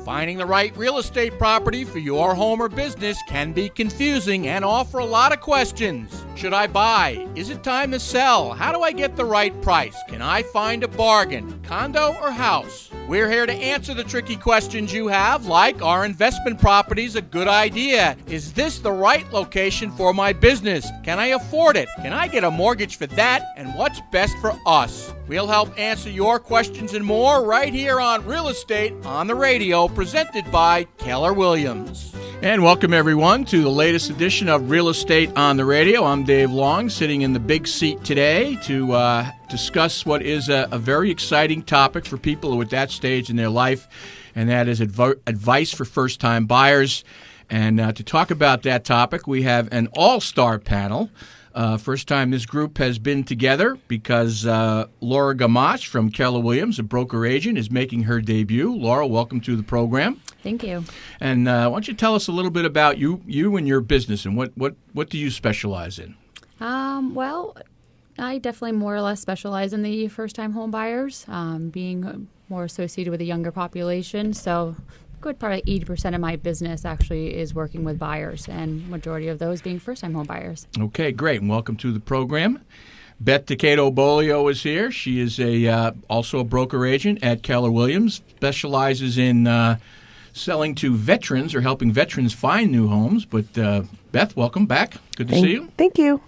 Finding the right real estate property for your home or business can be confusing and offer a lot of questions. Should I buy? Is it time to sell? How do I get the right price? Can I find a bargain? Condo or house? We're here to answer the tricky questions you have, like, are investment properties a good idea? Is this the right location for my business? Can I afford it? Can I get a mortgage for that? And what's best for us? We'll help answer your questions and more right here on Real Estate on the Radio, presented by Keller Williams. And welcome, everyone, to the latest edition of Real Estate on the Radio. I'm Dave Long, sitting in the big seat today to discuss what is a very exciting topic for people who are at that stage in their life, and that is advice for first-time buyers. And to talk about that topic, we have an all-star panel. First time this group has been together because Laura Gamache from Keller Williams, a broker agent, is making her debut. Laura, welcome to the program. Thank you. And why don't you tell us a little bit about you and your business, and what do you specialize in? Well, I definitely more or less specialize in the first-time home buyers, being more associated with a younger population. So good probably 80% of my business actually is working with buyers, and majority of those being first-time home buyers. Okay, great, and welcome to the program. Beth Decato-Bolio is here. She is also a broker agent at Keller Williams, specializes in selling to veterans or helping veterans find new homes. But Beth, welcome back. Good to see you. Thank you.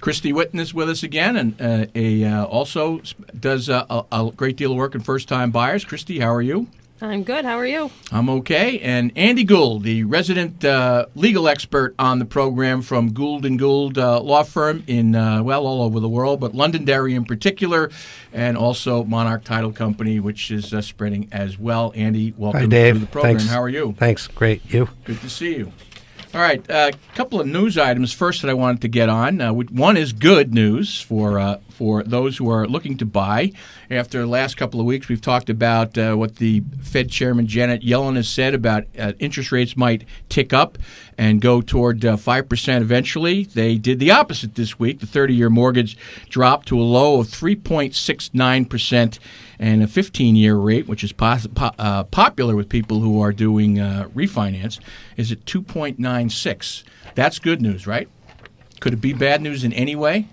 Christy Witten is with us again, and also does a great deal of work in first-time buyers. Christy, how are you? I'm good. How are you? I'm okay. And Andy Gould, the resident legal expert on the program from Gould & Gould law firm in, all over the world, but Londonderry in particular, and also Monarch Title Company, which is spreading as well. Andy, welcome Hi, Dave. to the program. Thanks. How are you? Thanks. Great. You? Good to see you. All right, a couple of news items first that I wanted to get on. One is good news for those who are looking to buy. After the last couple of weeks, we've talked about what the Fed Chairman Janet Yellen has said about interest rates might tick up and go toward 5% eventually. They did the opposite this week. The 30-year mortgage dropped to a low of 3.69%, and a 15-year rate, which is popular with people who are doing refinance, is at 2.96. That's good news, right? Could it be bad news in any way?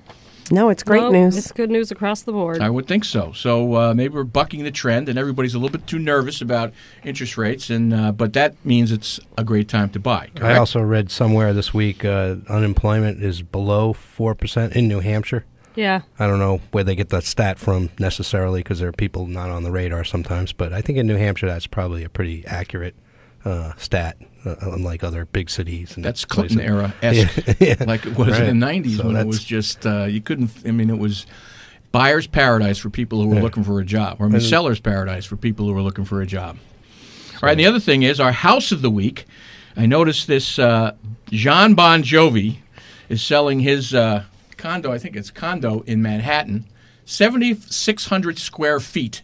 No, it's great news. It's good news across the board. I would think so. So maybe we're bucking the trend, and everybody's a little bit too nervous about interest rates, and but that means it's a great time to buy. Correct? I also read somewhere this week unemployment is below 4% in New Hampshire. Yeah. I don't know where they get that stat from necessarily, because there are people not on the radar sometimes, but I think in New Hampshire that's probably a pretty accurate stat, unlike other big cities. And that's Clinton era-esque, like it was in the 90s, so when it was just, you couldn't, it was buyer's paradise for people who were looking for a job, or seller's paradise for people who were looking for a job. All right, and the other thing is our house of the week. I noticed this John Bon Jovi is selling his condo, I think it's condo in Manhattan, 7,600 square feet,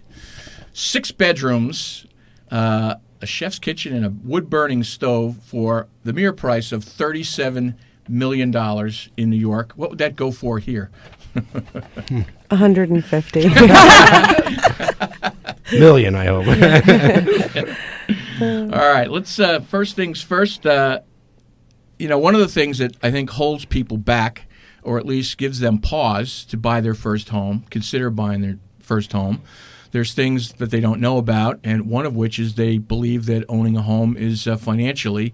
6 bedrooms, a chef's kitchen, and a wood-burning stove for the mere price of $37 million in New York. What would that go for here? 150 million, I hope. All right, let's first things first. One of the things that I think holds people back, or at least gives them pause to buy their first home, consider buying their first home, there's things that they don't know about, and one of which is they believe that owning a home is financially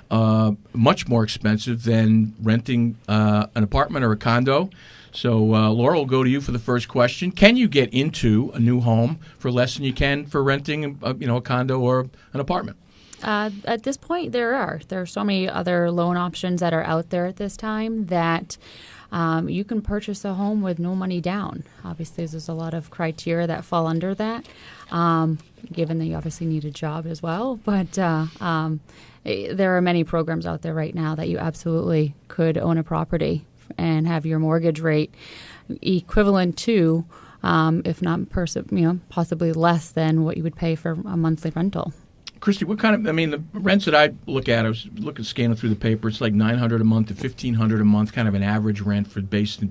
much more expensive than renting an apartment or a condo. So, Laura, we'll go to you for the first question. Can you get into a new home for less than you can for renting a condo or an apartment? At this point, there are so many other loan options that are out there at this time that you can purchase a home with no money down. Obviously, there's a lot of criteria that fall under that, given that you obviously need a job as well. But there are many programs out there right now that you absolutely could own a property and have your mortgage rate equivalent to, if not possibly less than what you would pay for a monthly rental. Christy, what kind of, the rents that I look at, I was scanning through the paper, it's like $900 a month to $1,500 a month, kind of an average rent for based,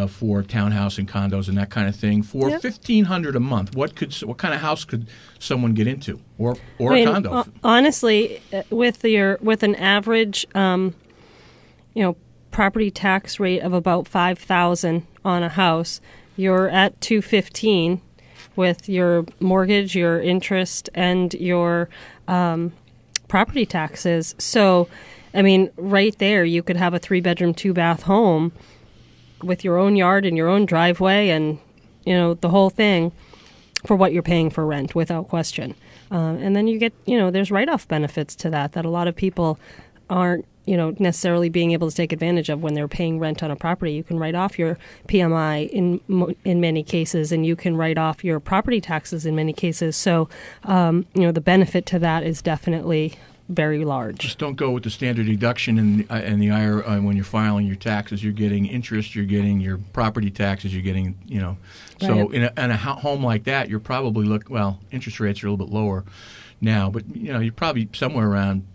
for townhouse and condos and that kind of thing. For $1,500 a month, what kind of house could someone get into, or a condo? Honestly, with an average, property tax rate of about $5,000 on a house, you're at $215 with your mortgage, your interest, and your property taxes. So, I mean, right there, you could have a 3-bedroom, 2-bath home with your own yard and your own driveway and, the whole thing for what you're paying for rent, without question. And then you get, there's write-off benefits to that a lot of people aren't, necessarily being able to take advantage of when they're paying rent on a property. You can write off your PMI in many cases, and you can write off your property taxes in many cases. So, the benefit to that is definitely very large. Just don't go with the standard deduction and the IRS when you're filing your taxes. You're getting interest, you're getting your property taxes, you're getting, So Right. in a home like that, you're probably interest rates are a little bit lower now, but you're probably somewhere around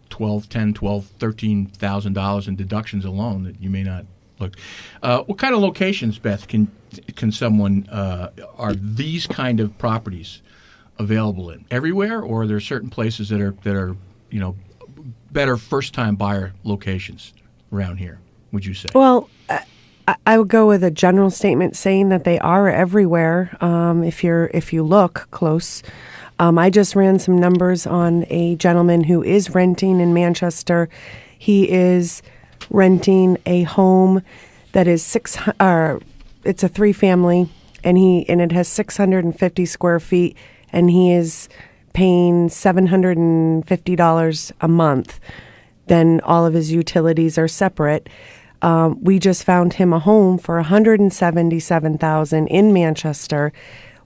$13,000 in deductions alone that you may not look. What kind of locations, Beth, can someone are these kind of properties available in? Everywhere, or are there certain places that are better first-time buyer locations around here, would you say? Well, I would go with a general statement saying that they are everywhere. If you look close. I just ran some numbers on a gentleman who is renting in Manchester. He is renting a home that is it's a 3-family, and it has 650 square feet, and he is paying $750 a month. Then all of his utilities are separate. We just found him a home for $177,000 in Manchester,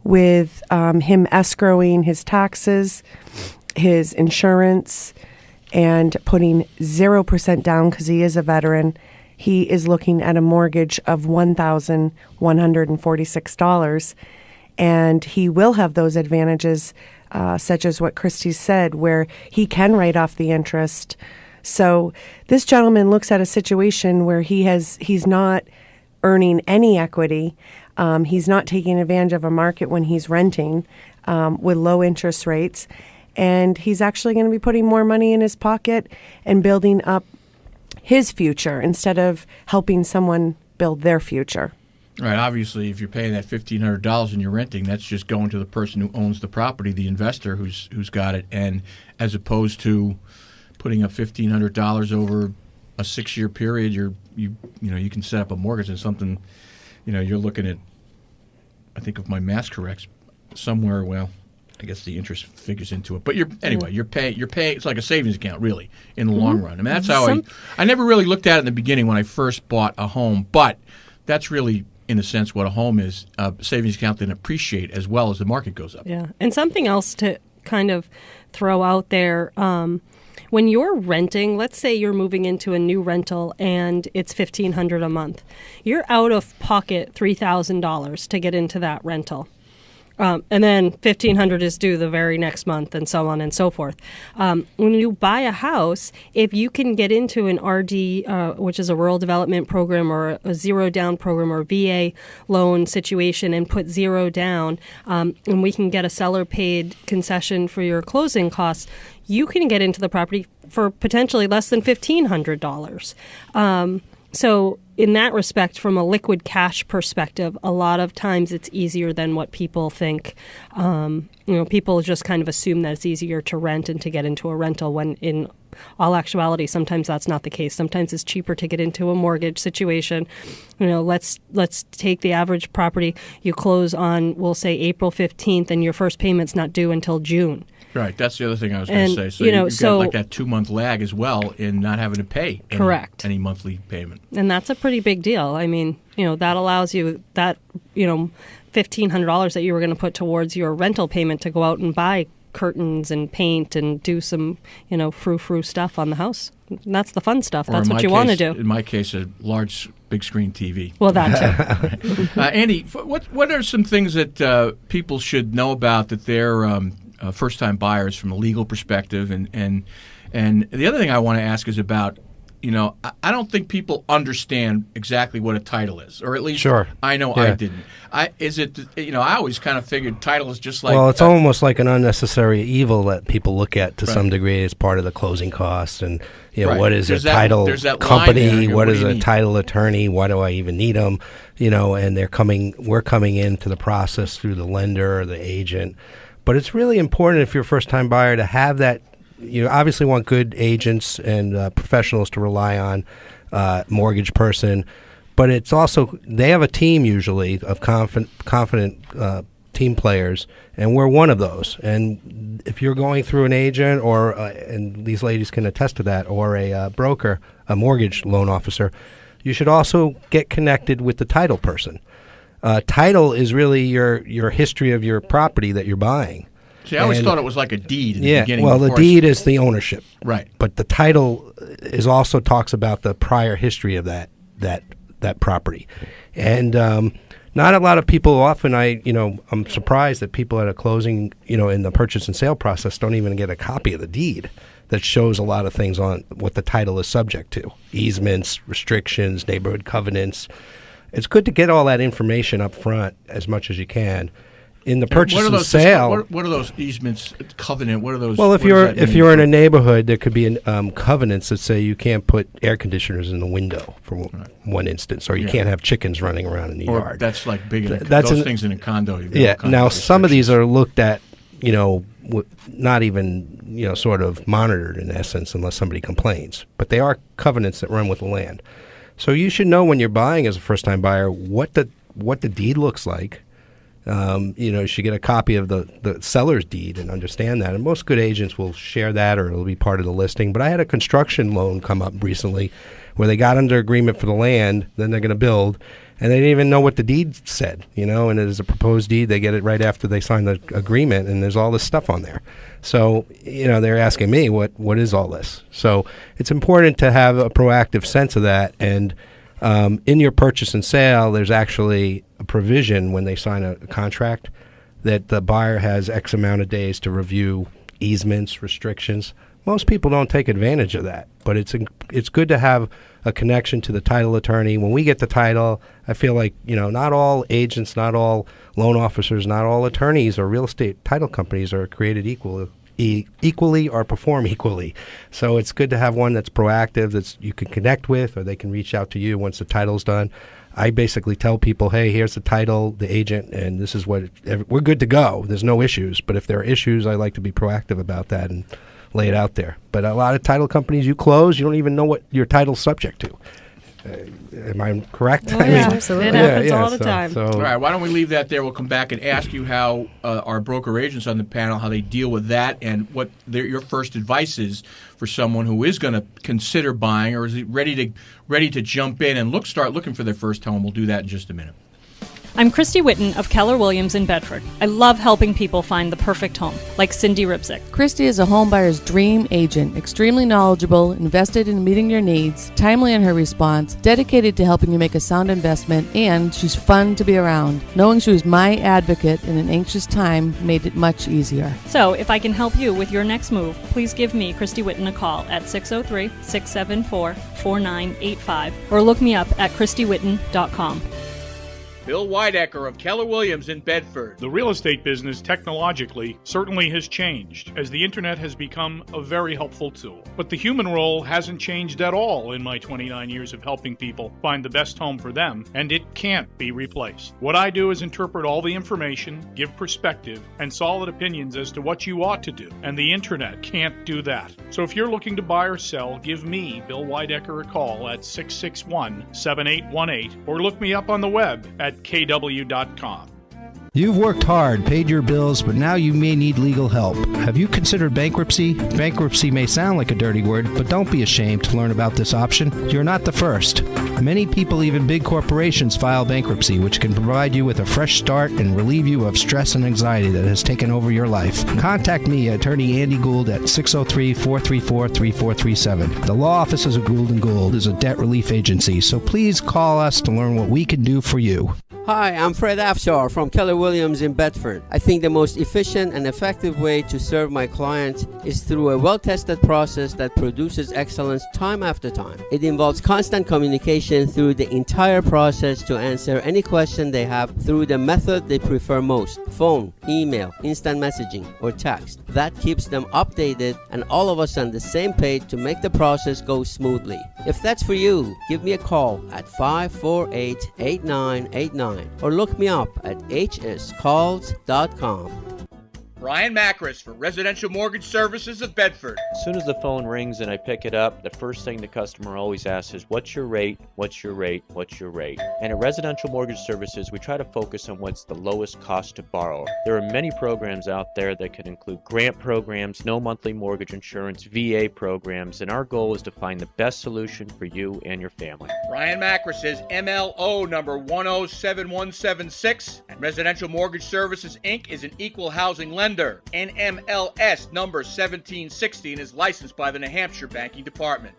with him escrowing his taxes, his insurance, and putting 0% down because he is a veteran. He is looking at a mortgage of $1,146, and he will have those advantages, such as what Christy said, where he can write off the interest. So this gentleman looks at a situation where he's not earning any equity. He's not taking advantage of a market when he's renting with low interest rates. And he's actually going to be putting more money in his pocket and building up his future instead of helping someone build their future. Right. Obviously, if you're paying that $1,500 and you're renting, that's just going to the person who owns the property, the investor who's got it, and as opposed to putting up $1,500 over a 6-year period, you can set up a mortgage and something. You're looking at, I think if my math's correct, somewhere. Well, I guess the interest figures into it. But you're paying. It's like a savings account, really, in the long run. I mean, that's how I never really looked at it in the beginning when I first bought a home. But that's really, in a sense, what a home is. A savings account that appreciate as well as the market goes up. Yeah, and something else to kind of throw out there. When you're renting, let's say you're moving into a new rental and it's $1,500 a month. You're out of pocket $3,000 to get into that rental. And then $1,500 is due the very next month, and so on and so forth. When you buy a house, if you can get into an RD, which is a rural development program, or a zero down program, or VA loan situation, and put zero down, and we can get a seller paid concession for your closing costs, you can get into the property for potentially less than $1,500. So in that respect, from a liquid cash perspective, a lot of times it's easier than what people think. People just kind of assume that it's easier to rent and to get into a rental, when in all actuality, sometimes that's not the case. Sometimes it's cheaper to get into a mortgage situation. Let's take the average property. You close on, we'll say, April 15th, and your first payment's not due until June. Right, that's the other thing I was going to say. So you've got like that 2-month lag as well in not having to pay any monthly payment. And that's a pretty big deal. I mean, that allows you that, $1,500 that you were going to put towards your rental payment to go out and buy curtains and paint and do some, frou-frou stuff on the house. And that's the fun stuff. That's what you want to do. In my case, a large big screen TV. Well, that too. Andy, what are some things that people should know about that they're first-time buyers from a legal perspective? And the other thing I want to ask is about I don't think people understand exactly what a title is, or at least Sure. I know Yeah. I didn't. I always kind of figured title is just like. Well, it's almost like an unnecessary evil that people look at to Right. some degree as part of the closing costs. And Right. what is There's a title there's that line company? there. What What is do you a need? title attorney? Why do I even need them? And we're coming into the process through the lender or the agent. But it's really important if you're a first-time buyer to have that. You obviously want good agents and professionals to rely on, mortgage person. But it's also, they have a team usually of confident team players, and we're one of those. And if you're going through an agent and these ladies can attest to that, or a broker, a mortgage loan officer, you should also get connected with the title person. Title is really your history of your property that you're buying. See, I always thought it was like a deed in the Yeah, beginning. well, the before deed is the ownership. Right. But the title is also talks about the prior history of that property. And not a lot of people often, I'm surprised that people at a closing, in the purchase and sale process don't even get a copy of the deed that shows a lot of things on what the title is subject to. Easements, restrictions, neighborhood covenants. It's good to get all that information up front as much as you can. In the purchase and sale, what are those easements, covenant? What are those? well, if you're in a neighborhood, there could be covenants that say you can't put air conditioners in the window, for one instance, or you can't have chickens running around in the yard. That's like big. Those things in a condo. Yeah. Now, some of these are looked at, not even sort of monitored in essence, unless somebody complains. But they are covenants that run with the land. So you should know when you're buying as a first-time buyer what the deed looks like. You should get a copy of the seller's deed and understand that. And most good agents will share that, or it'll be part of the listing. But I had a construction loan come up recently where they got under agreement for the land, then they're going to build, and they didn't even know what the deed said, and it is a proposed deed. They get it right after they sign the agreement, and there's all this stuff on there. So, they're asking me, what is all this? So it's important to have a proactive sense of that. And in your purchase and sale, there's actually a provision when they sign a contract that the buyer has X amount of days to review easements, restrictions. Most people don't take advantage of that, but it's good to have a connection to the title attorney. When we get the title, I feel like, not all agents, not all loan officers, not all attorneys or real estate title companies are created equally or perform equally. So it's good to have one that's proactive, that you can connect with, or they can reach out to you once the title's done. I basically tell people, hey, here's the title, the agent, and this is we're good to go. There's no issues. But if there are issues, I like to be proactive about that and lay it out there. But a lot of title companies, you close, you don't even know what your title's subject to. Am I correct? Oh, yeah, absolutely. It happens all the time. All right, why don't we leave that there? We'll come back and ask you how our broker agents on the panel, how they deal with that, and what your first advice is for someone who is going to consider buying, or is ready to jump in and start looking for their first home. We'll do that in just a minute. I'm Christy Whitten of Keller Williams in Bedford. I love helping people find the perfect home, like Cindy Ripsick. Christy is a homebuyer's dream agent, extremely knowledgeable, invested in meeting your needs, timely in her response, dedicated to helping you make a sound investment, and she's fun to be around. Knowing she was my advocate in an anxious time made it much easier. So, if I can help you with your next move, please give me, Christy Whitten, a call at 603-674-4985 or look me up at ChristyWhitten.com. Bill Weidecker of Keller Williams in Bedford. The real estate business technologically certainly has changed, as the internet has become a very helpful tool. But the human role hasn't changed at all in my 29 years of helping people find the best home for them, and it can't be replaced. What I do is interpret all the information, give perspective, and solid opinions as to what you ought to do, and the internet can't do that. So if you're looking to buy or sell, give me, Bill Weidecker, a call at 661-7818, or look me up on the web at kw.com. You've worked hard, paid your bills, but now you may need legal help. Have you considered bankruptcy? Bankruptcy may sound like a dirty word, but don't be ashamed to learn about this option. You're not the first. Many people, even big corporations, file bankruptcy, which can provide you with a fresh start and relieve you of stress and anxiety that has taken over your life. Contact me, attorney Andy Gould, at 603-434-3437. The law offices of Gould & Gould is a debt relief agency, so please call us to learn what we can do for you. Hi, I'm Fred Afshar from Keller Williams in Bedford. I think the most efficient and effective way to serve my clients is through a well-tested process that produces excellence time after time. It involves constant communication through the entire process to answer any question they have through the method they prefer most: phone, email, instant messaging, or text. That keeps them updated and all of us on the same page to make the process go smoothly. If that's for you, give me a call at 548-8989 or look me up at hscalls.com. Brian Macris for Residential Mortgage Services of Bedford. As soon as the phone rings and I pick it up, the first thing the customer always asks is, what's your rate? What's your rate? What's your rate? And at Residential Mortgage Services, we try to focus on what's the lowest cost to borrow. There are many programs out there that could include grant programs, no monthly mortgage insurance, VA programs, and our goal is to find the best solution for you and your family. Brian Macris is MLO number 107176, and Residential Mortgage Services, Inc. is an equal housing lender. NMLS number 1760 and is licensed by the New Hampshire Banking Department.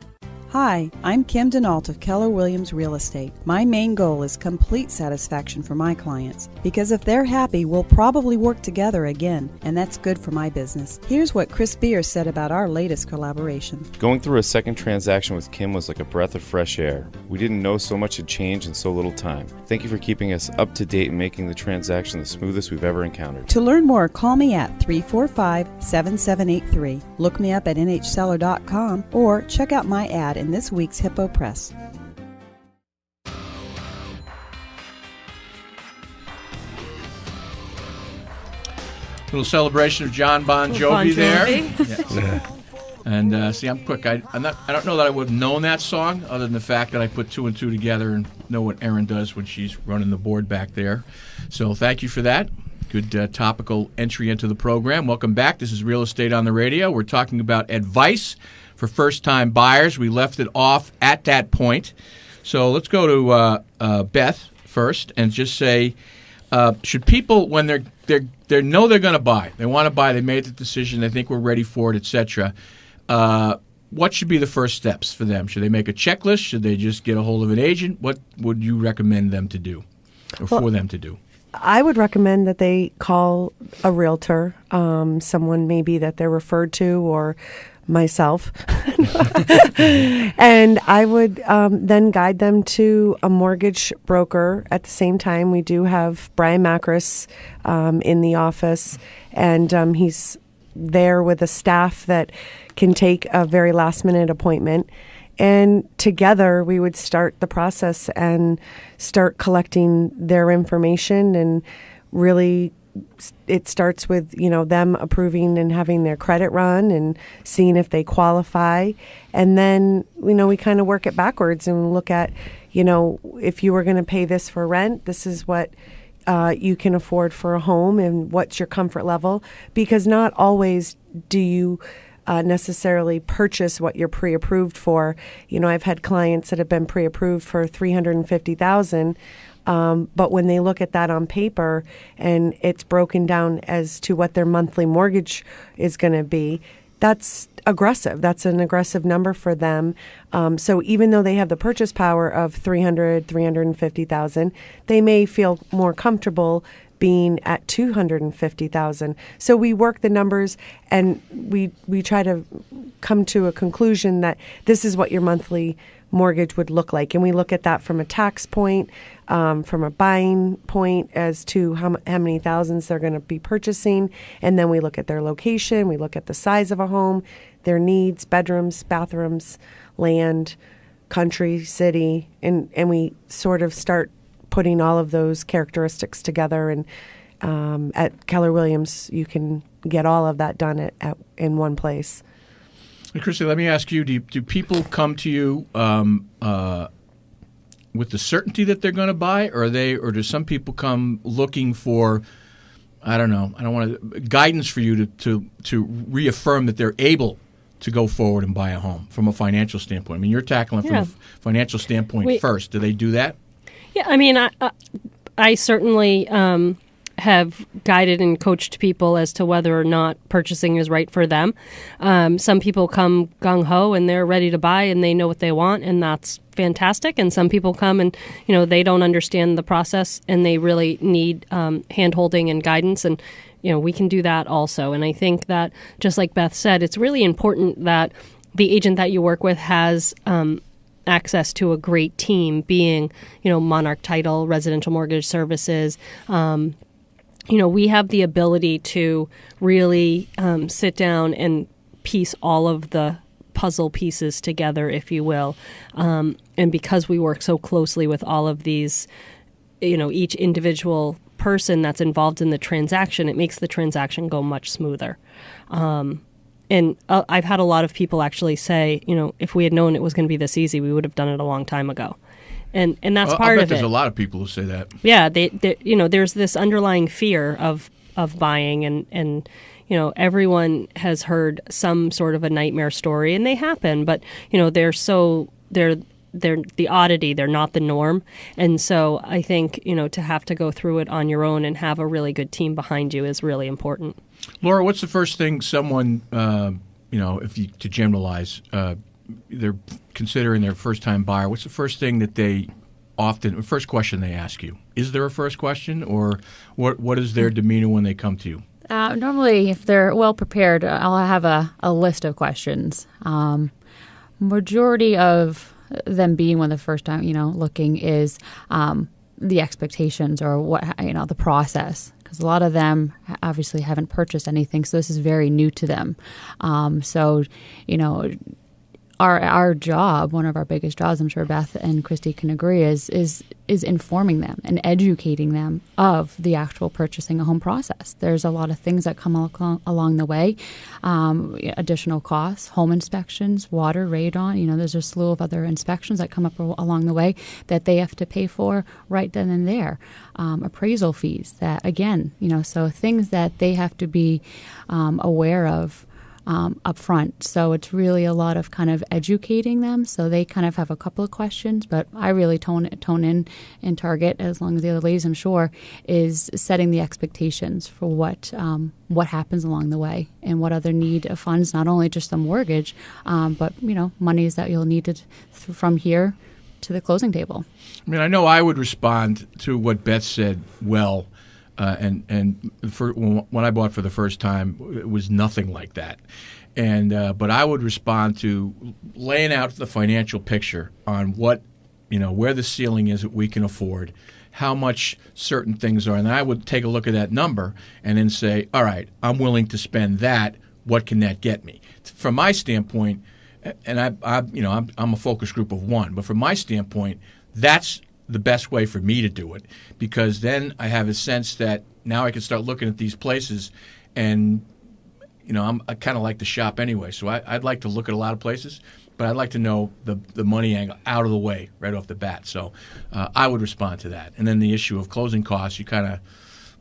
Hi, I'm Kim Denault of Keller Williams Real Estate. My main goal is complete satisfaction for my clients, because if they're happy, we'll probably work together again, and that's good for my business. Here's what Chris Beer said about our latest collaboration. Going through a second transaction with Kim was like a breath of fresh air. We didn't know so much had changed in so little time. Thank you for keeping us up to date and making the transaction the smoothest we've ever encountered. To learn more, call me at 345-7783. Look me up at nhseller.com or check out my ad in this week's Hippo Press. Little celebration of John Bon Jovi there. Yes. And see, I'm quick. I don't know that I would have known that song, other than the fact that I put two and two together and know what Erin does when she's running the board back there. So thank you for that. Good topical entry into the program. Welcome back. This is Real Estate on the Radio. We're talking about advice for first-time buyers. We left it off at that point. So let's go to Beth first and just say, should people, when they know they're going to buy, they want to buy, they made the decision, they think we're ready for it, etc., what should be the first steps for them? Should they make a checklist? Should they just get a hold of an agent? What would you recommend them to do, or for them to do? I would recommend that they call a realtor, someone maybe that they're referred to, or myself. And I would then guide them to a mortgage broker. At the same time, we do have Brian Macris in the office, and he's there with a staff that can take a very last-minute appointment. And together we would start the process and start collecting their information, and really it starts with, them approving and having their credit run and seeing if they qualify. And then, we kind of work it backwards and look at, if you were going to pay this for rent, this is what you can afford for a home and what's your comfort level. Because not always do you necessarily purchase what you're pre-approved for. I've had clients that have been pre-approved for $350,000. But when they look at that on paper and it's broken down as to what their monthly mortgage is going to be, that's aggressive. That's an aggressive number for them. So even though they have the purchase power of $350,000, they may feel more comfortable being at $250,000. So we work the numbers and we try to come to a conclusion that this is what your monthly mortgage would look like. And we look at that from a tax point, from a buying point as to how many thousands they're going to be purchasing. And then we look at their location, we look at the size of a home, their needs, bedrooms, bathrooms, land, country, city, and we sort of start putting all of those characteristics together. And at Keller Williams, you can get all of that done in one place. Hey, Christy, let me ask you, do people come to you with the certainty that they're going to buy, or do some people come looking for, I don't want guidance for you to reaffirm that they're able to go forward and buy a home from a financial standpoint? I mean, you're tackling from a financial standpoint first. Do they do that? Yeah, I mean, I certainly have guided and coached people as to whether or not purchasing is right for them. Some people come gung-ho and they're ready to buy and they know what they want, and that's fantastic. And some people come and, they don't understand the process and they really need hand-holding and guidance, and, we can do that also. And I think that, just like Beth said, it's really important that the agent that you work with has access to a great team, being, Monarch Title, Residential Mortgage Services. We have the ability to really sit down and piece all of the puzzle pieces together, if you will. And because we work so closely with all of these, each individual person that's involved in the transaction, it makes the transaction go much smoother. And I've had a lot of people actually say, if we had known it was going to be this easy, we would have done it a long time ago. And that's part of it. There's a lot of people who say that. Yeah, there's this underlying fear of buying, and everyone has heard some sort of a nightmare story, and they happen, but they're the oddity, they're not the norm. And so I think, to have to go through it on your own and have a really good team behind you is really important. Laura, what's the first thing someone, to generalize, they're considering their first-time buyer, what's the first thing that first question they ask you? Is there a first question, or what is their demeanor when they come to you? Normally, if they're well prepared, I'll have a list of questions. Majority of them being when the first time, looking is the expectations or what, the process. Because a lot of them obviously haven't purchased anything, so this is very new to them. Our job, one of our biggest jobs, I'm sure Beth and Christy can agree, is informing them and educating them of the actual purchasing a home process. There's a lot of things that come along the way, additional costs, home inspections, water, radon. There's a slew of other inspections that come up along the way that they have to pay for right then and there. Appraisal fees that, again, so things that they have to be aware of up front. So it's really a lot of kind of educating them. So they kind of have a couple of questions, but I really tone in and target, as long as the other ladies, I'm sure, is setting the expectations for what happens along the way and what other need of funds, not only just the mortgage, but, monies that you'll need from here to the closing table. I mean, I know I would respond to what Beth said well. When I bought for the first time, it was nothing like that. But I would respond to laying out the financial picture on what, where the ceiling is that we can afford, how much certain things are. And I would take a look at that number and then say, all right, I'm willing to spend that. What can that get me? From my standpoint, and I'm a focus group of one, but from my standpoint, that's the best way for me to do it, because then I have a sense that now I can start looking at these places, and I kind of like to shop anyway, so I'd like to look at a lot of places, but I'd like to know the money angle out of the way right off the bat. So I would respond to that. And then the issue of closing costs, you kind of,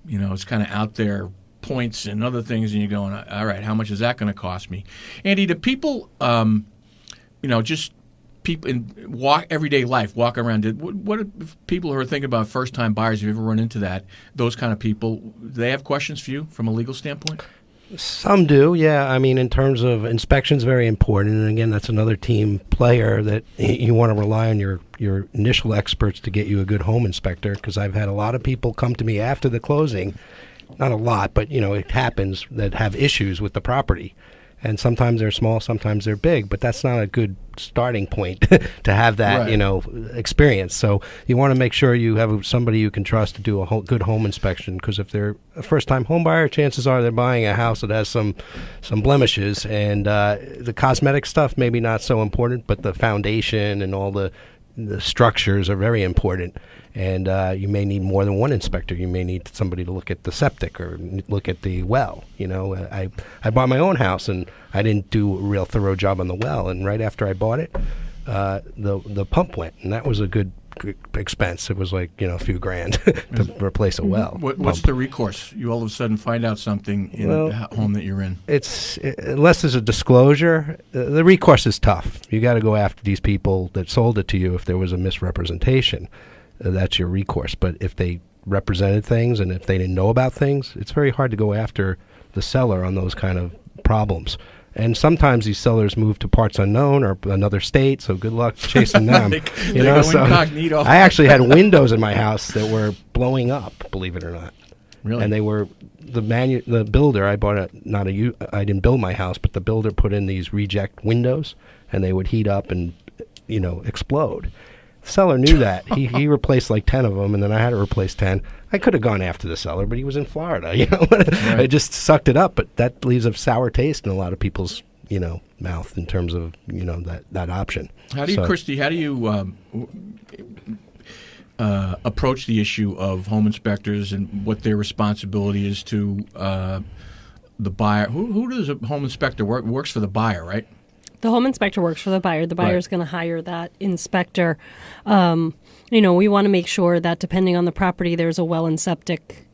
it's kind of out there, points and other things, and you're going, all right, how much is that going to cost me? Andy, do people, just people in everyday life walk around? What if people who are thinking about first-time buyers, have you ever run into that? Those kind of people, do they have questions for you from a legal standpoint? Some do, yeah. I mean, in terms of inspections, very important. And again, that's another team player that you want to rely on your initial experts to get you a good home inspector, because I've had a lot of people come to me after the closing, not a lot, but it happens, that have issues with the property. And sometimes they're small, sometimes they're big, but that's not a good starting point to have that, right, experience. So you want to make sure you have somebody you can trust to do a good home inspection, because if they're a first-time home buyer, chances are they're buying a house that has some blemishes, and the cosmetic stuff maybe not so important, but the foundation and all the structures are very important. And you may need more than one inspector. You may need somebody to look at the septic or look at the well. I bought my own house, and I didn't do a real thorough job on the well. And right after I bought it, the pump went, and that was a good expense. It was like a few grand to replace a well. What's the recourse? You all of a sudden find out something in the home that you're in. Unless there's a disclosure, the recourse is tough. You got to go after these people that sold it to you if there was a misrepresentation. That's your recourse. But if they represented things, and if they didn't know about things, it's very hard to go after the seller on those kind of problems. And sometimes these sellers move to parts unknown or another state, so good luck chasing them. They go So incognito. I actually had windows in my house that were blowing up, believe it or not. Really? And they were the builder. I bought I didn't build my house, but the builder put in these reject windows, and they would heat up and explode. The seller knew that. He replaced like 10 of them, and then I had to replace 10. I could have gone after the seller, but he was in Florida. Right. I just sucked it up. But that leaves a sour taste in a lot of people's mouth in terms of that option. How do you, Christy? How do you approach the issue of home inspectors and what their responsibility is to the buyer? Who does a home inspector work? Works for the buyer, right? The home inspector works for the buyer. The buyer is going to hire that inspector. We want to make sure that depending on the property, there's a well and septic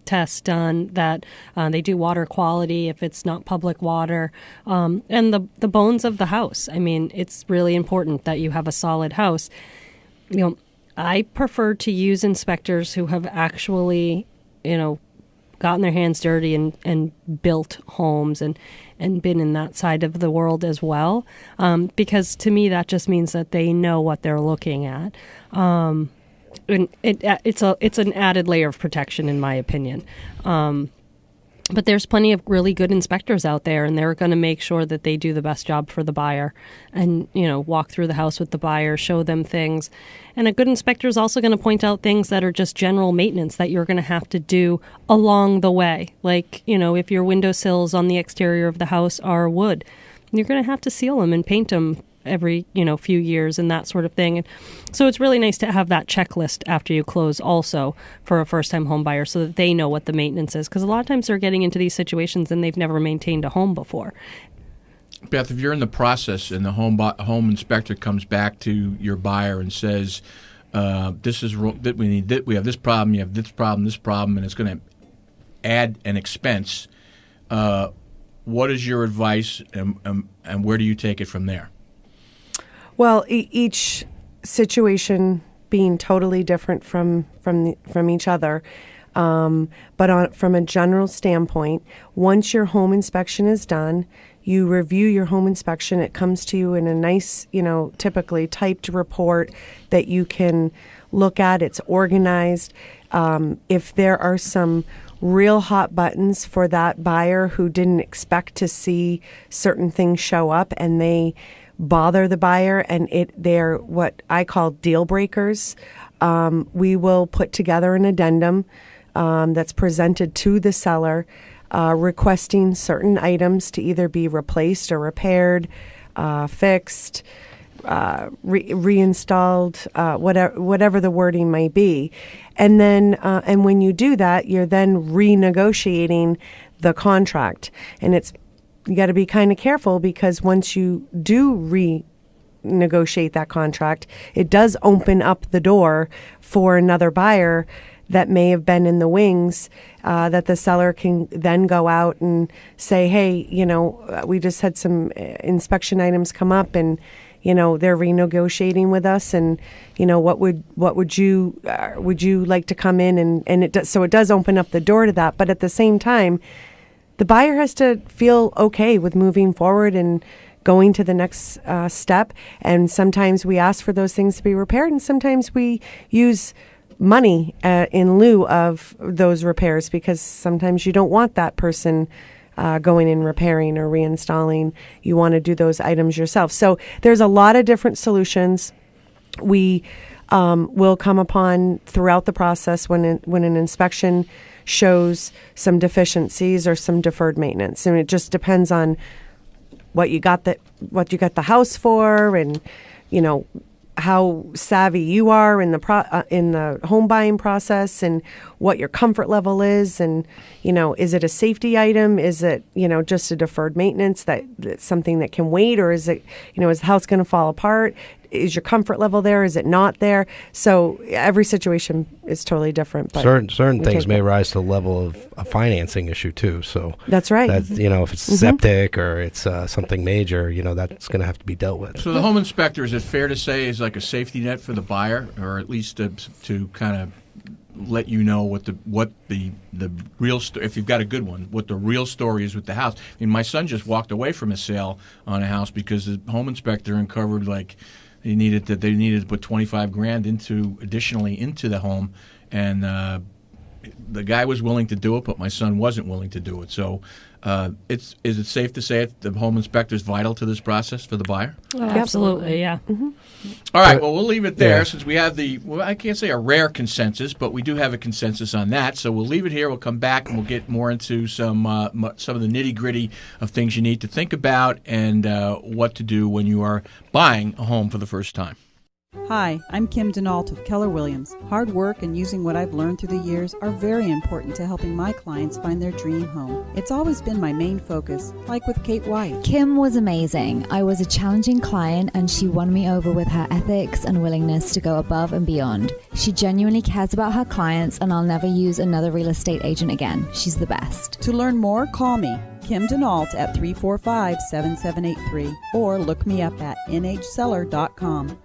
test done, that they do water quality if it's not public water, and the bones of the house. I mean, it's really important that you have a solid house. I prefer to use inspectors who have actually, gotten their hands dirty and built homes and been in that side of the world as well, because to me that just means that they know what they're looking at, and it's an added layer of protection in my opinion. But there's plenty of really good inspectors out there, and they're going to make sure that they do the best job for the buyer and, walk through the house with the buyer, show them things. And a good inspector is also going to point out things that are just general maintenance that you're going to have to do along the way. Like, if your windowsills on the exterior of the house are wood, you're going to have to seal them and paint them every few years and that sort of thing. And so it's really nice to have that checklist after you close also for a first-time home buyer, so that they know what the maintenance is, because a lot of times they're getting into these situations and they've never maintained a home before. Beth, if you're in the process and the home inspector comes back to your buyer and says, "This is we have this problem, you have this problem, and it's going to add an expense," what is your advice, and where do you take it from there? Well, each situation being totally different from each other, but from a general standpoint, once your home inspection is done, you review your home inspection. It comes to you in a nice, typically typed report that you can look at. It's organized. If there are some real hot buttons for that buyer who didn't expect to see certain things show up and they bother the buyer and they're what I call deal breakers, we will put together an addendum that's presented to the seller requesting certain items to either be replaced or repaired, fixed, reinstalled, whatever the wording may be. And then and when you do that, you're then renegotiating the contract. And you got to be kind of careful, because once you do renegotiate that contract, it does open up the door for another buyer that may have been in the wings, that the seller can then go out and say, hey, we just had some inspection items come up, and they're renegotiating with us, and what would you like to come in, and so it does open up the door to that. But at the same time, the buyer has to feel okay with moving forward and going to the next step. And sometimes we ask for those things to be repaired, and sometimes we use money in lieu of those repairs, because sometimes you don't want that person going in repairing or reinstalling. You want to do those items yourself. So there's a lot of different solutions we will come upon throughout the process when an inspection shows some deficiencies or some deferred maintenance, and it just depends on what you got the house for, and how savvy you are in the home buying process, and what your comfort level is, and is it a safety item, is it just a deferred maintenance that's something that can wait, or is it is the house going to fall apart? Is your comfort level there? Is it not there? So every situation is totally different. But certain things may rise to the level of a financing issue too. So that's right. If it's septic or it's something major, that's going to have to be dealt with. So the home inspector, is it fair to say, is like a safety net for the buyer, or at least to kind of let you know what the real if you've got a good one, what the real story is with the house. I mean, my son just walked away from a sale on a house because the home inspector uncovered they needed to put $25,000 additionally into the home, and the guy was willing to do it, but my son wasn't willing to do it. So, is it safe to say the home inspector is vital to this process for the buyer? Absolutely, yeah. Mm-hmm. All right, well, we'll leave it there since we have I can't say a rare consensus, but we do have a consensus on that. So we'll leave it here. We'll come back and we'll get more into some of the nitty-gritty of things you need to think about and what to do when you are buying a home for the first time. Hi, I'm Kim Denault of Keller Williams. Hard work and using what I've learned through the years are very important to helping my clients find their dream home. It's always been my main focus, like with Kate White. Kim was amazing. I was a challenging client and she won me over with her ethics and willingness to go above and beyond. She genuinely cares about her clients and I'll never use another real estate agent again. She's the best. To learn more, call me, Kim Denault, at 345-7783 or look me up at nhseller.com.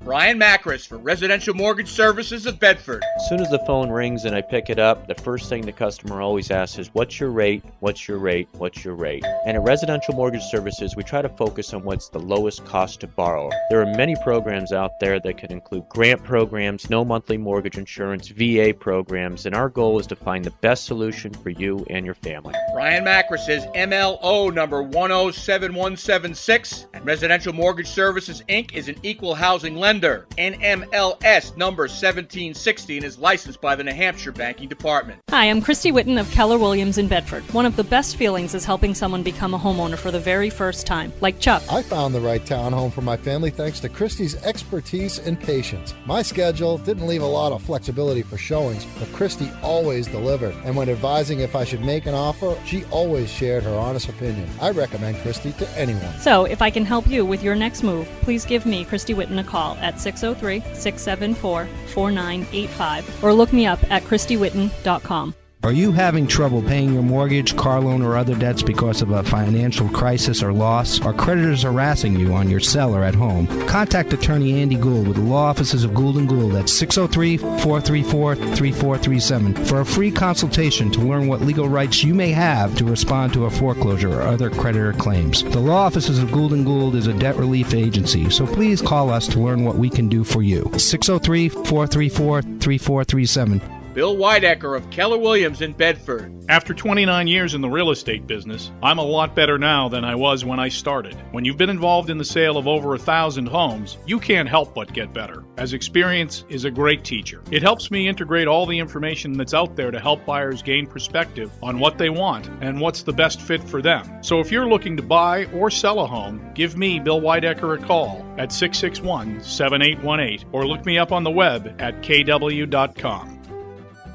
Brian Macris for Residential Mortgage Services of Bedford. As soon as the phone rings and I pick it up, the first thing the customer always asks is, what's your rate? What's your rate? What's your rate? And at Residential Mortgage Services, we try to focus on what's the lowest cost to borrow. There are many programs out there that can include grant programs, no monthly mortgage insurance, VA programs, and our goal is to find the best solution for you and your family. Brian Macris is MLO number 107176, and Residential Mortgage Services, Inc. is an equal housing lender. NMLS number 1760 and is licensed by the New Hampshire Banking Department. Hi, I'm Christy Whitten of Keller Williams in Bedford. One of the best feelings is helping someone become a homeowner for the very first time, like Chuck. I found the right townhome for my family thanks to Christy's expertise and patience. My schedule didn't leave a lot of flexibility for showings, but Christy always delivered. And when advising if I should make an offer, she always shared her honest opinion. I recommend Christy to anyone. So, if I can help you with your next move, please give me, Christy Whitten, a call at 603-674-4985 or look me up at ChristyWhitten.com. Are you having trouble paying your mortgage, car loan, or other debts because of a financial crisis or loss? Are creditors harassing you on your cell or at home? Contact attorney Andy Gould with the law offices of Gould & Gould at 603-434-3437 for a free consultation to learn what legal rights you may have to respond to a foreclosure or other creditor claims. The law offices of Gould & Gould is a debt relief agency, so please call us to learn what we can do for you. 603-434-3437. Bill Weidecker of Keller Williams in Bedford. After 29 years in the real estate business, I'm a lot better now than I was when I started. When you've been involved in the sale of over 1,000 homes, you can't help but get better, as experience is a great teacher. It helps me integrate all the information that's out there to help buyers gain perspective on what they want and what's the best fit for them. So if you're looking to buy or sell a home, give me, Bill Weidecker, a call at 661-7818 or look me up on the web at kw.com.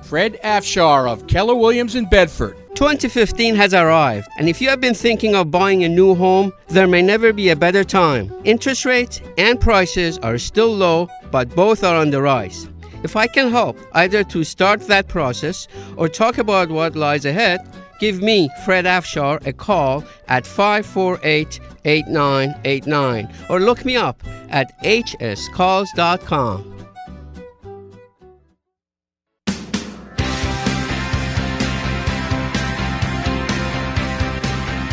Fred Afshar of Keller Williams in Bedford. 2015 has arrived, and if you have been thinking of buying a new home, there may never be a better time. Interest rates and prices are still low, but both are on the rise. If I can help, either to start that process or talk about what lies ahead, give me, Fred Afshar, a call at 548-8989 or look me up at hscalls.com.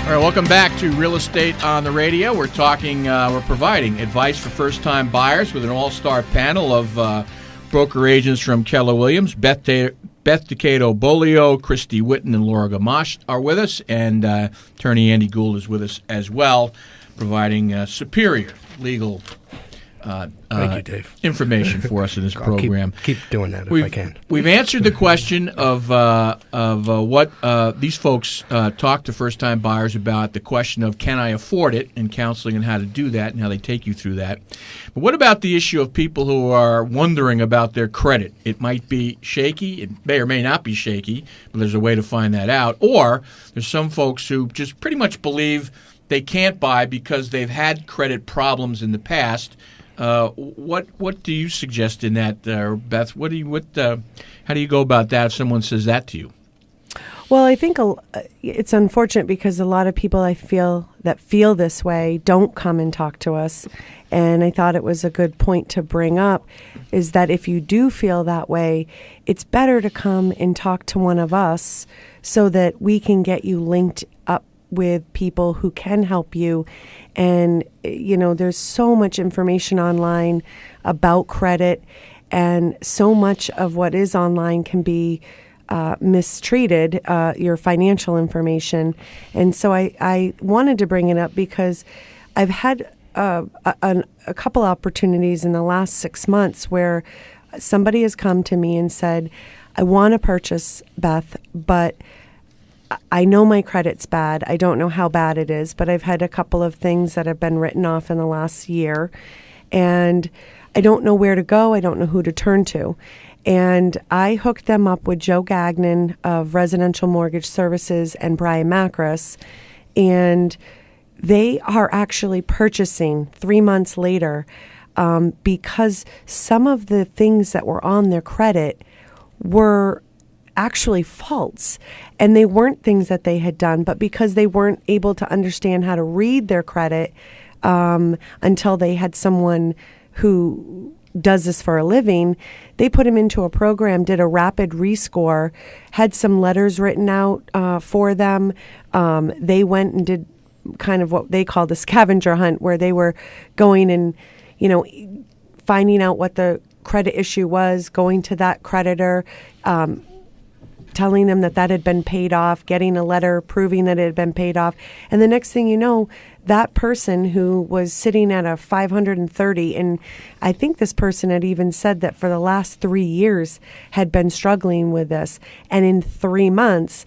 All right, welcome back to Real Estate on the Radio. We're providing advice for first-time buyers with an all-star panel of broker agents from Keller Williams. Beth Decato Bolio, Christy Whitten, and Laura Gamache are with us, and attorney Andy Gould is with us as well, providing superior legal Thank you, Dave. Information for us in this program. Keep doing that if I can. We've answered the question of what these folks talk to first-time buyers about, the question of can I afford it, and counseling on how to do that and how they take you through that. But what about the issue of people who are wondering about their credit? It might be shaky. It may or may not be shaky, but there's a way to find that out. Or there's some folks who just pretty much believe they can't buy because they've had credit problems in the past. What do you suggest in that, Beth? How do you go about that if someone says that to you? Well, I think it's unfortunate because a lot of people I feel this way don't come and talk to us. And I thought it was a good point to bring up is that if you do feel that way, it's better to come and talk to one of us so that we can get you linked up with people who can help you. And, there's so much information online about credit, and so much of what is online can be mistreated, your financial information. And so I wanted to bring it up because I've had a couple opportunities in the last 6 months where somebody has come to me and said, I want to purchase, Beth, but I know my credit's bad. I don't know how bad it is, but I've had a couple of things that have been written off in the last year, and I don't know where to go. I don't know who to turn to. And I hooked them up with Joe Gagnon of Residential Mortgage Services and Brian Macris, and they are actually purchasing 3 months later because some of the things that were on their credit were actually faults, and they weren't things that they had done, but because they weren't able to understand how to read their credit until they had someone who does this for a living, they put him into a program, did a rapid rescore, had some letters written out for them. They went and did kind of what they called a scavenger hunt, where they were going and, finding out what the credit issue was, going to that creditor, telling them that had been paid off, getting a letter proving that it had been paid off. And the next thing you know, that person who was sitting at a 530, and I think this person had even said that for the last 3 years had been struggling with this. And in 3 months,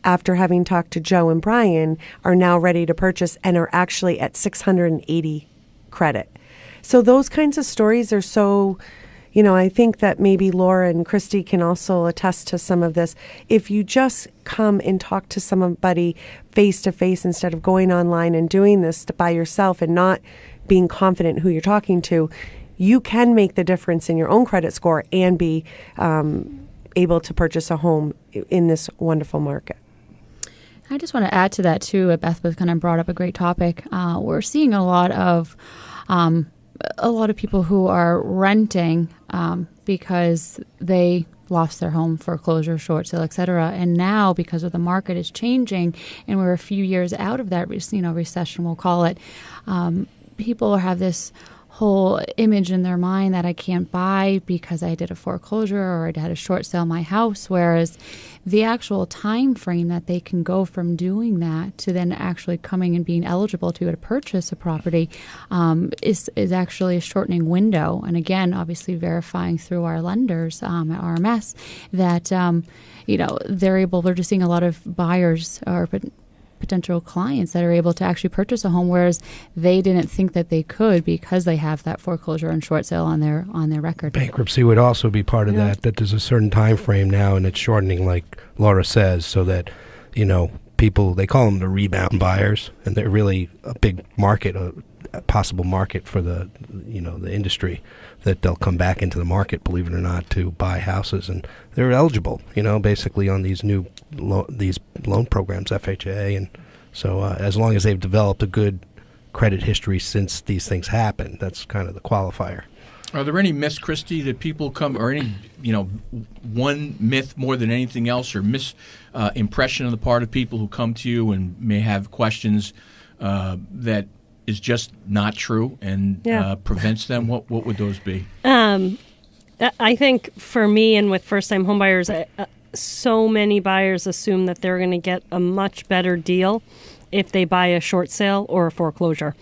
after having talked to Joe and Brian, are now ready to purchase and are actually at 680 credit. So those kinds of stories are so... I think that maybe Laura and Christy can also attest to some of this. If you just come and talk to somebody face to face instead of going online and doing this by yourself and not being confident who you're talking to, you can make the difference in your own credit score and be able to purchase a home in this wonderful market. I just want to add to that too. Beth was kind of brought up a great topic. We're seeing a lot of people who are renting because they lost their home, foreclosure, short sale, etc. And now, because of the market is changing, and we're a few years out of that, recession, we'll call it, people have this whole image in their mind that I can't buy because I did a foreclosure or I had a short sale my house, whereas the actual time frame that they can go from doing that to then actually coming and being eligible to purchase a property is actually a shortening window. And again, obviously verifying through our lenders at RMS that they're just seeing a lot of buyers or potential clients that are able to actually purchase a home, whereas they didn't think that they could because they have that foreclosure and short sale on their record. Bankruptcy would also be part of that there's a certain time frame now, and it's shortening, like Laura says, so that people, they call them the rebound buyers, and they're really a big market, a possible market for the the industry, that they'll come back into the market, believe it or not, to buy houses, and they're eligible, basically on these new these loan programs, FHA, and so as long as they've developed a good credit history since these things happen, that's kind of the qualifier. Are there any myths, Christy, that people come, or any, one myth more than anything else, or impression on the part of people who come to you and may have questions that is just not true and prevents them? What would those be? I think for me and with first-time homebuyers, so many buyers assume that they're going to get a much better deal if they buy a short sale or a foreclosure.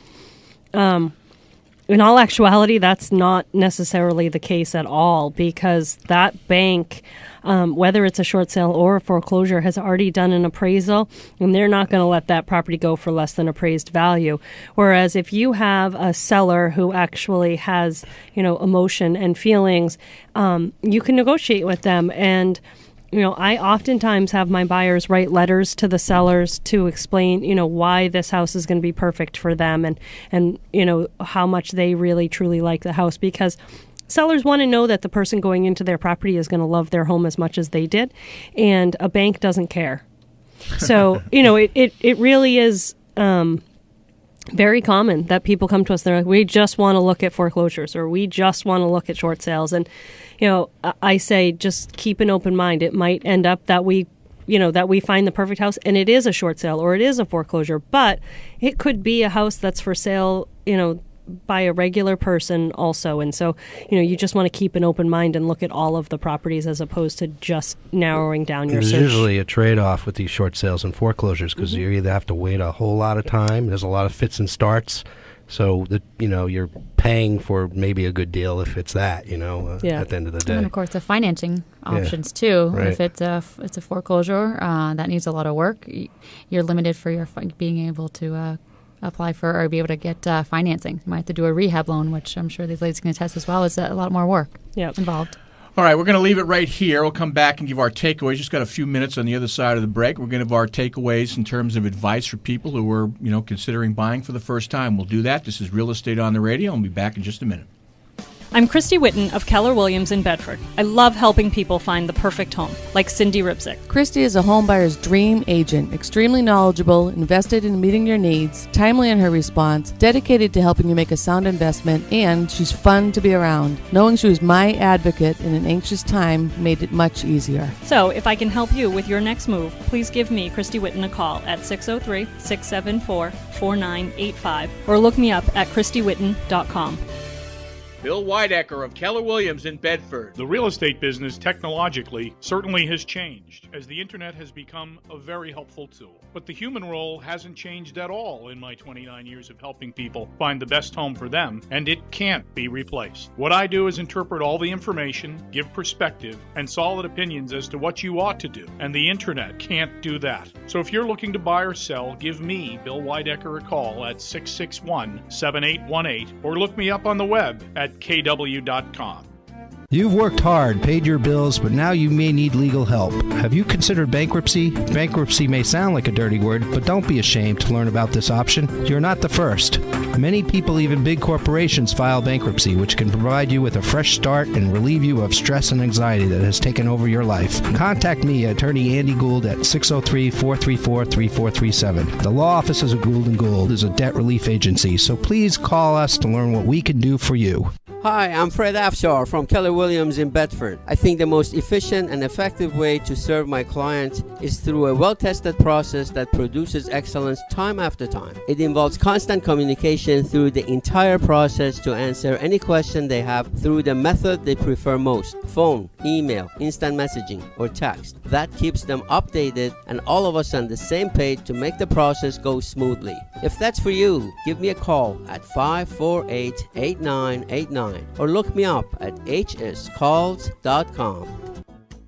In all actuality, that's not necessarily the case at all, because that bank, whether it's a short sale or a foreclosure, has already done an appraisal, and they're not going to let that property go for less than appraised value. Whereas if you have a seller who actually has, emotion and feelings, you can negotiate with them. And I oftentimes have my buyers write letters to the sellers to explain, why this house is going to be perfect for them, and how much they really truly like the house, because sellers want to know that the person going into their property is going to love their home as much as they did, and a bank doesn't care. So, it really is very common that people come to us. They're like, we just want to look at foreclosures, or we just want to look at short sales. And, I say just keep an open mind. It might end up that we find the perfect house and it is a short sale or it is a foreclosure, but it could be a house that's for sale, by a regular person also. And so, you just want to keep an open mind and look at all of the properties as opposed to just narrowing down your There's search. usually a trade-off with these short sales and foreclosures because you either have to wait a whole lot of time, there's a lot of fits and starts, so that you're paying for maybe a good deal if it's that, at the end of the day. And of course, the financing options too. Right. If it's a foreclosure that needs a lot of work, you're limited for your being able to apply for or be able to get financing. You might have to do a rehab loan, which I'm sure these ladies can attest as well. Is a lot more work involved. All right, we're going to leave it right here. We'll come back and give our takeaways. Just got a few minutes on the other side of the break. We're going to give our takeaways in terms of advice for people who are, considering buying for the first time. We'll do that. This is Real Estate on the Radio. I'll be back in just a minute. I'm Christy Whitten of Keller Williams in Bedford. I love helping people find the perfect home, like Cindy Ripsick. Christy is a homebuyer's dream agent, extremely knowledgeable, invested in meeting your needs, timely in her response, dedicated to helping you make a sound investment, and she's fun to be around. Knowing she was my advocate in an anxious time made it much easier. So, if I can help you with your next move, please give me, Christy Whitten, a call at 603-674-4985 or look me up at ChristyWhitten.com. Bill Weidecker of Keller Williams in Bedford. The real estate business technologically certainly has changed as the internet has become a very helpful tool. But the human role hasn't changed at all in my 29 years of helping people find the best home for them, and it can't be replaced. What I do is interpret all the information, give perspective, and solid opinions as to what you ought to do, and the internet can't do that. So if you're looking to buy or sell, give me, Bill Weidecker, a call at 661-7818 or look me up on the web at kw.com. You've worked hard, paid your bills, but now you may need legal help. Have you considered bankruptcy? Bankruptcy may sound like a dirty word, but don't be ashamed to learn about this option. You're not the first. Many people, even big corporations, file bankruptcy, which can provide you with a fresh start and relieve you of stress and anxiety that has taken over your life. Contact me, Attorney Andy Gould, at 603-434-3437. The law offices of Gould & Gould is a debt relief agency, so please call us to learn what we can do for you. Hi, I'm Fred Afshar from Keller Williams in Bedford. I think the most efficient and effective way to serve my clients is through a well-tested process that produces excellence time after time. It involves constant communication through the entire process to answer any question they have through the method they prefer most: phone, email, instant messaging, or text. That keeps them updated and all of us on the same page to make the process go smoothly. If that's for you, give me a call at 548-8989 or look me up at hscalls.com.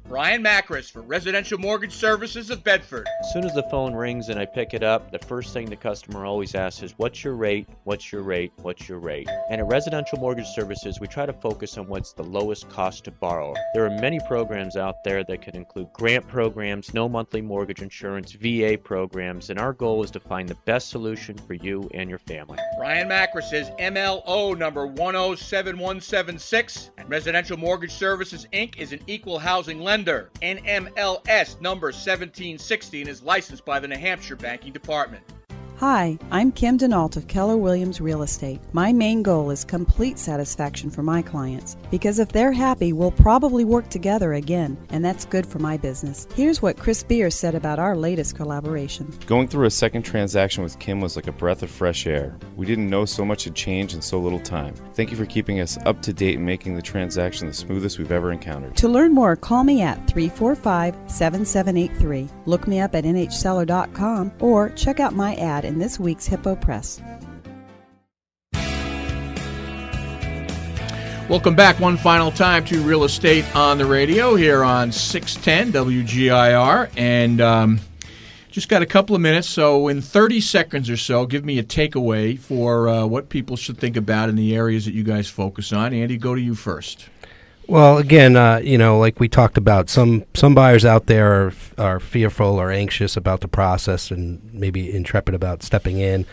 Brian Macris for Residential Mortgage Services of Bedford. As soon as the phone rings and I pick it up, the first thing the customer always asks is, what's your rate? What's your rate? What's your rate? And at Residential Mortgage Services, we try to focus on what's the lowest cost to borrow. There are many programs out there that can include grant programs, no monthly mortgage insurance, VA programs, and our goal is to find the best solution for you and your family. Brian Macris is MLO number 107176, and Residential Mortgage Services, Inc. is an equal housing lender. NMLS number 1716 is licensed by the New Hampshire Banking Department. Hi, I'm Kim Denault of Keller Williams Real Estate. My main goal is complete satisfaction for my clients, because if they're happy, we'll probably work together again, and that's good for my business. Here's what Chris Beer said about our latest collaboration. Going through a second transaction with Kim was like a breath of fresh air. We didn't know so much had changed in so little time. Thank you for keeping us up to date and making the transaction the smoothest we've ever encountered. To learn more, call me at 345-7783. Look me up at nhseller.com or check out my ad in this week's Hippo Press. Welcome back one final time to Real Estate on the Radio here on 610 WGIR. And just got a couple of minutes, so in 30 seconds or so, give me a takeaway for what people should think about in the areas that you guys focus on. Andy, go to you first. Well, again, like we talked about, some buyers out there are fearful or anxious about the process and maybe intrepid about stepping in.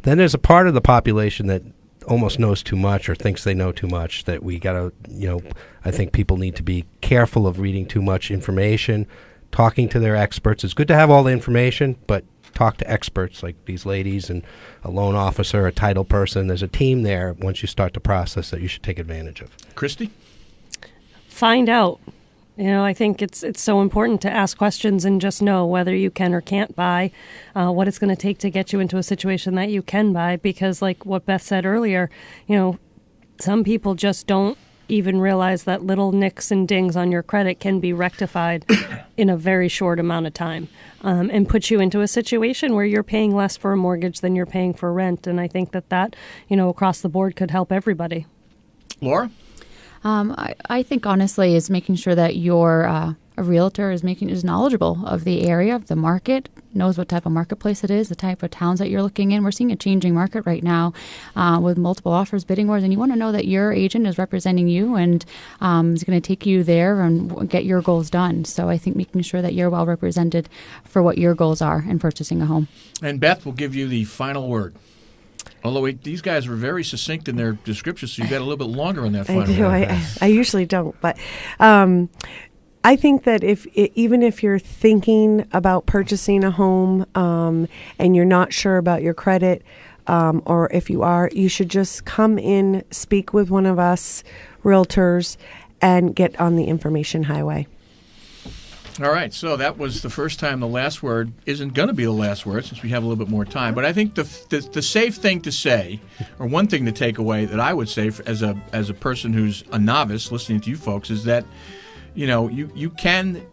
Then there's a part of the population that almost knows too much or thinks they know too much, that we got to, I think people need to be careful of reading too much information, talking to their experts. It's good to have all the information, but talk to experts like these ladies and a loan officer, a title person. There's a team there once you start the process that you should take advantage of. Christy? Find out. I think it's so important to ask questions and just know whether you can or can't buy, what it's going to take to get you into a situation that you can buy. Because like what Beth said earlier, some people just don't even realize that little nicks and dings on your credit can be rectified in a very short amount of time, and put you into a situation where you're paying less for a mortgage than you're paying for rent. And I think that across the board could help everybody. Laura? I think honestly is making sure that your a realtor is knowledgeable of the area, of the market, knows what type of marketplace it is, the type of towns that you're looking in. We're seeing a changing market right now with multiple offers, bidding wars, and you want to know that your agent is representing you and is going to take you there and get your goals done. So I think making sure that you're well represented for what your goals are in purchasing a home. And Beth will give you the final word. Although these guys were very succinct in their descriptions, so you got a little bit longer on that final word. I usually don't, but I think that even if you're thinking about purchasing a home and you're not sure about your credit, or if you are, you should just come in, speak with one of us realtors, and get on the information highway. All right, so that was the first time the last word isn't going to be the last word since we have a little bit more time. But I think the safe thing to say, or one thing to take away that I would say as a person who's a novice listening to you folks, is that you can,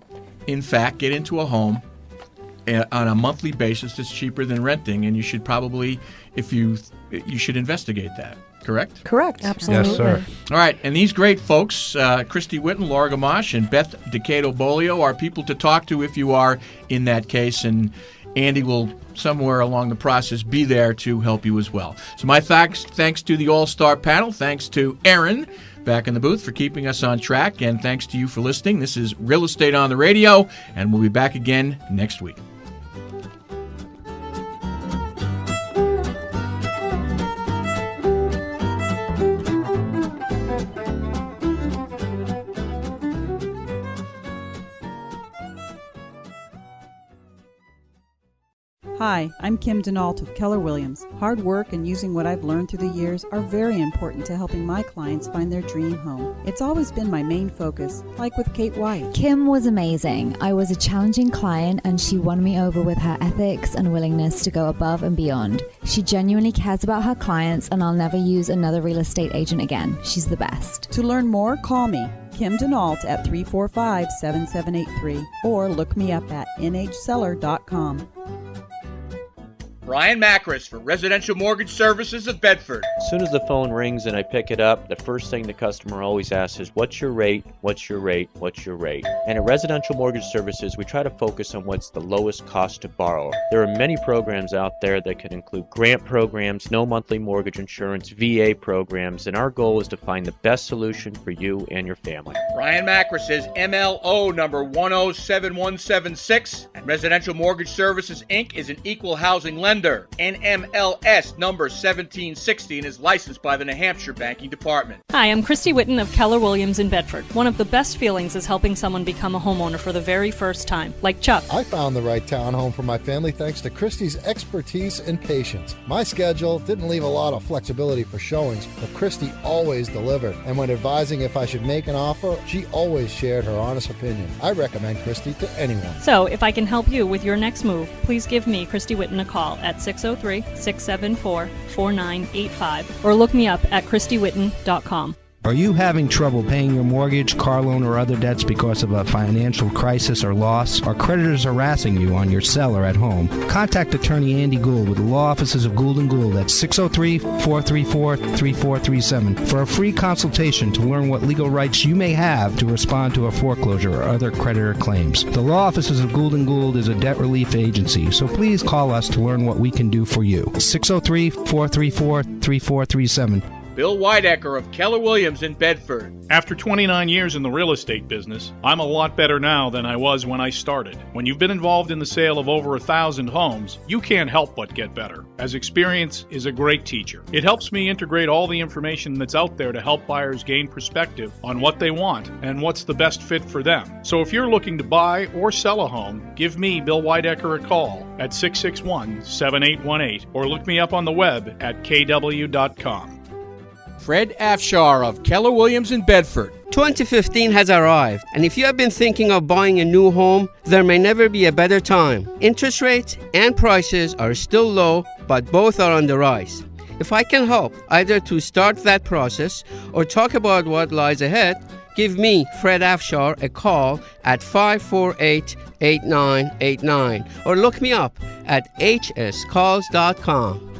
in fact, get into a home on a monthly basis that's cheaper than renting, and you should probably, you should investigate that. Correct? Correct. Absolutely. Yes, sir. All right, and these great folks, Christy Witten, Laura Gamache, and Beth Decato-Bolio, are people to talk to if you are in that case, and Andy will somewhere along the process be there to help you as well. So my thanks to the all-star panel. Thanks to Aaron back in the booth for keeping us on track, and thanks to you for listening. This is Real Estate on the Radio, and we'll be back again next week. Hi, I'm Kim Denault of Keller Williams. Hard work and using what I've learned through the years are very important to helping my clients find their dream home. It's always been my main focus, like with Kate White. Kim was amazing. I was a challenging client and she won me over with her ethics and willingness to go above and beyond. She genuinely cares about her clients and I'll never use another real estate agent again. She's the best. To learn more, call me, Kim Denault, at 345-7783 or look me up at nhseller.com. Brian Macris for Residential Mortgage Services of Bedford. As soon as the phone rings and I pick it up, the first thing the customer always asks is, what's your rate? What's your rate? What's your rate? And at Residential Mortgage Services, we try to focus on what's the lowest cost to borrow. There are many programs out there that can include grant programs, no monthly mortgage insurance, VA programs, and our goal is to find the best solution for you and your family. Brian Macris is MLO number 107176, and Residential Mortgage Services, Inc. is an equal housing lender. NMLS number 1760 and is licensed by the New Hampshire Banking Department. Hi, I'm Christy Witten of Keller Williams in Bedford. One of the best feelings is helping someone become a homeowner for the very first time, like Chuck. I found the right townhome for my family thanks to Christy's expertise and patience. My schedule didn't leave a lot of flexibility for showings, but Christy always delivered. And when advising if I should make an offer, she always shared her honest opinion. I recommend Christy to anyone. So, if I can help you with your next move, please give me, Christy Witten, a call at 603-674-4985 or look me up at christywitten.com. Are you having trouble paying your mortgage, car loan, or other debts because of a financial crisis or loss? Are creditors harassing you on your cell or at home? Contact attorney Andy Gould with the law offices of Gould & Gould at 603-434-3437 for a free consultation to learn what legal rights you may have to respond to a foreclosure or other creditor claims. The law offices of Gould & Gould is a debt relief agency, so please call us to learn what we can do for you. 603-434-3437. Bill Weidecker of Keller Williams in Bedford. After 29 years in the real estate business, I'm a lot better now than I was when I started. When you've been involved in the sale of over 1,000 homes, you can't help but get better, as experience is a great teacher. It helps me integrate all the information that's out there to help buyers gain perspective on what they want and what's the best fit for them. So if you're looking to buy or sell a home, give me, Bill Weidecker, a call at 661-7818 or look me up on the web at kw.com. Fred Afshar of Keller Williams in Bedford. 2015 has arrived, and if you have been thinking of buying a new home, there may never be a better time. Interest rates and prices are still low, but both are on the rise. If I can help, either to start that process or talk about what lies ahead, give me, Fred Afshar, a call at 548-8989 or look me up at hscalls.com.